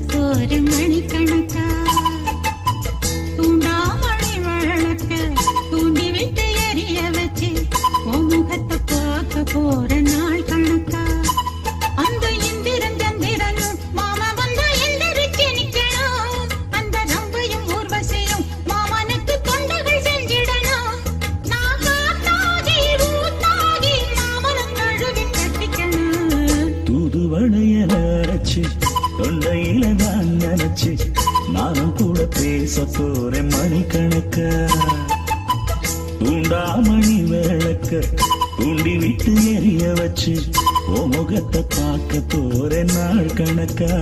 போற மணிக்கணக்கா தூண்டாமணி வழக்க தூண்டி விட்டு எரிய வச்சு உன் முகத்தை பார்க்க போற நாள் கணக்கா அந்த இந்திரன் சந்திரனும் மாமா வந்தா எந்திரிச்சு நிக்கணும் அந்த ரம்பையும் ஊர்வசியும் மாமனுக்கு தொண்டுகள் செஞ்சிடணும் நான் காத்தாகி ஊத்தாகி மாமனை கழுவி கட்டிக்கணும் தூதுவளையல அரைச்சு தொண்டையில நான் நினைச்சு நானும் கூட பேச போறேன் மணிக்கணக்கா தூண்டாமணி விளக்க தூண்டி விட்டு எரிய வச்சு ஓ முகத்தை பார்க்க போறேன் நாள் கணக்கா